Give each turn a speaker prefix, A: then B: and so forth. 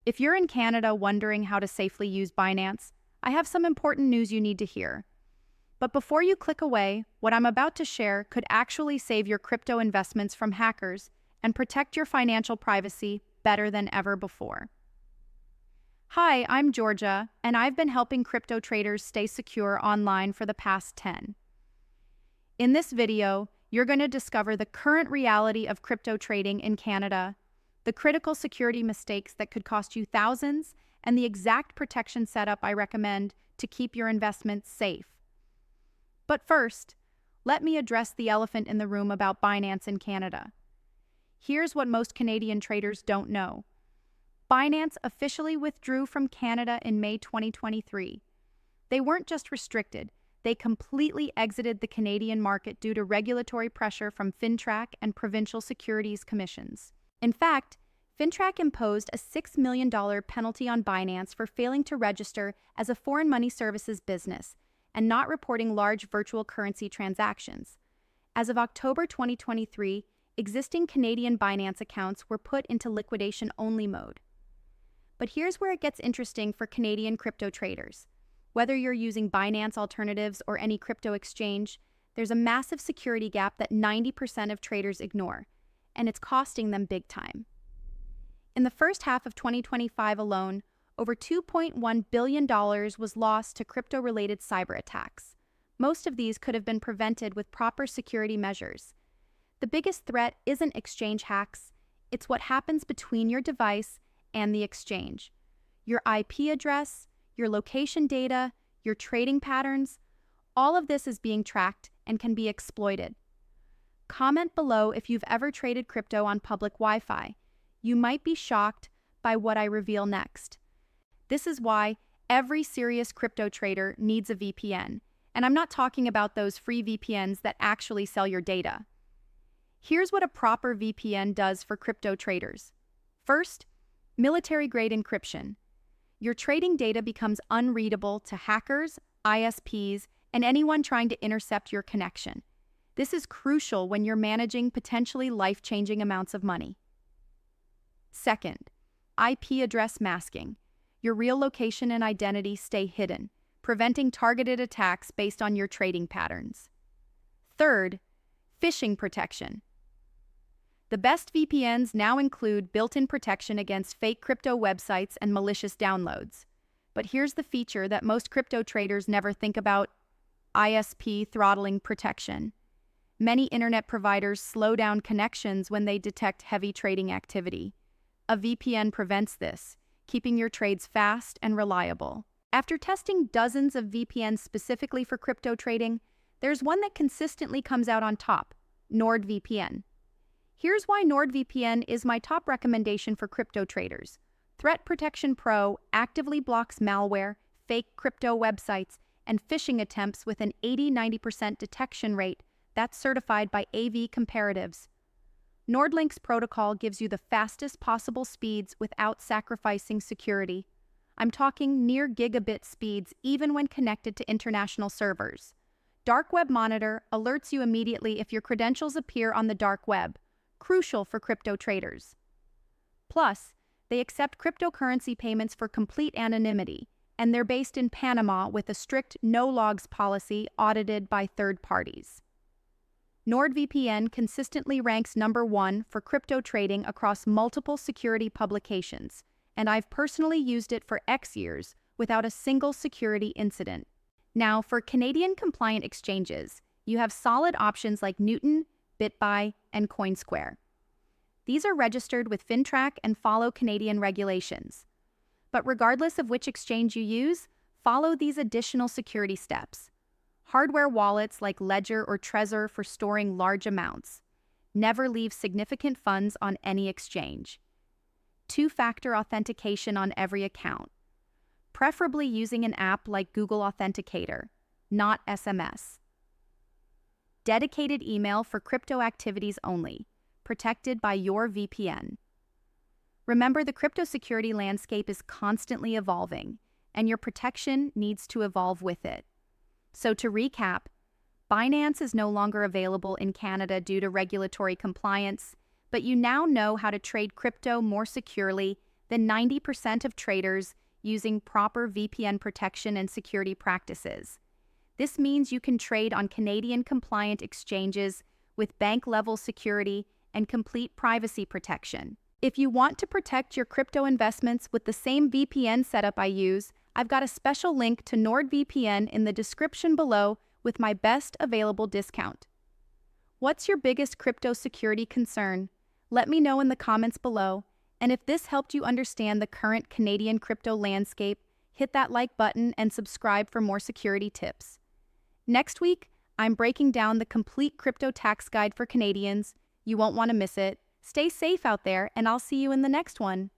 A: If you're in Canada wondering how to safely use Binance, I have some important news you need to hear. But before you click away, what I'm about to share could actually save your crypto investments from hackers and protect your financial privacy better than ever before. Hi, I'm Georgia, and I've been helping crypto traders stay secure online for the past 10. In this video, you're going to discover the current reality of crypto trading in Canada, the critical security mistakes that could cost you thousands, and the exact protection setup I recommend to keep your investments safe. But first, let me address the elephant in the room about Binance in Canada. Here's what most Canadian traders don't know. Binance officially withdrew from Canada in May 2023. They weren't just restricted, they completely exited the Canadian market due to regulatory pressure from FINTRAC and provincial securities commissions. In fact, FINTRAC imposed a $6 million penalty on Binance for failing to register as a foreign money services business and not reporting large virtual currency transactions. As of October 2023, existing Canadian Binance accounts were put into liquidation-only mode. But here's where it gets interesting for Canadian crypto traders. Whether you're using Binance alternatives or any crypto exchange, there's a massive security gap that 90% of traders ignore, and it's costing them big time. In the first half of 2025 alone, over $2.1 billion was lost to crypto-related cyber attacks. Most of these could have been prevented with proper security measures. The biggest threat isn't exchange hacks, it's what happens between your device and the exchange. Your IP address, your location data, your trading patterns, all of this is being tracked and can be exploited. Comment below if you've ever traded crypto on public Wi-Fi. You might be shocked by what I reveal next. This is why every serious crypto trader needs a VPN, and I'm not talking about those free VPNs that actually sell your data. Here's what a proper VPN does for crypto traders. First, military-grade encryption. Your trading data becomes unreadable to hackers, ISPs, and anyone trying to intercept your connection. This is crucial when you're managing potentially life-changing amounts of money. Second, IP address masking. Your real location and identity stay hidden, preventing targeted attacks based on your trading patterns. Third, phishing protection. The best VPNs now include built-in protection against fake crypto websites and malicious downloads. But here's the feature that most crypto traders never think about: ISP throttling protection. Many internet providers slow down connections when they detect heavy trading activity. A VPN prevents this, keeping your trades fast and reliable. After testing dozens of VPNs specifically for crypto trading, there's one that consistently comes out on top: NordVPN. Here's why NordVPN is my top recommendation for crypto traders. Threat Protection Pro actively blocks malware, fake crypto websites, and phishing attempts with an 80-90% detection rate that's certified by AV Comparatives. NordLink's protocol gives you the fastest possible speeds without sacrificing security. I'm talking near gigabit speeds even when connected to international servers. Dark Web Monitor alerts you immediately if your credentials appear on the dark web, crucial for crypto traders. Plus, they accept cryptocurrency payments for complete anonymity, and they're based in Panama with a strict no-logs policy audited by third parties. NordVPN consistently ranks #1 for crypto trading across multiple security publications, and I've personally used it for X years without a single security incident. Now, for Canadian-compliant exchanges, you have solid options like Newton, BitBuy, and CoinSquare. These are registered with FINTRAC and follow Canadian regulations. But regardless of which exchange you use, follow these additional security steps. Hardware wallets like Ledger or Trezor for storing large amounts. Never leave significant funds on any exchange. Two-factor authentication on every account. Preferably using an app like Google Authenticator, not SMS. Dedicated email for crypto activities only, protected by your VPN. Remember, the crypto security landscape is constantly evolving, and your protection needs to evolve with it. So to recap, Binance is no longer available in Canada due to regulatory compliance, but you now know how to trade crypto more securely than 90% of traders using proper VPN protection and security practices. This means you can trade on Canadian-compliant exchanges with bank-level security and complete privacy protection. If you want to protect your crypto investments with the same VPN setup I use, I've got a special link to NordVPN in the description below with my best available discount. What's your biggest crypto security concern? Let me know in the comments below. And if this helped you understand the current Canadian crypto landscape, hit that like button and subscribe for more security tips. Next week, I'm breaking down the complete crypto tax guide for Canadians. You won't want to miss it. Stay safe out there, and I'll see you in the next one.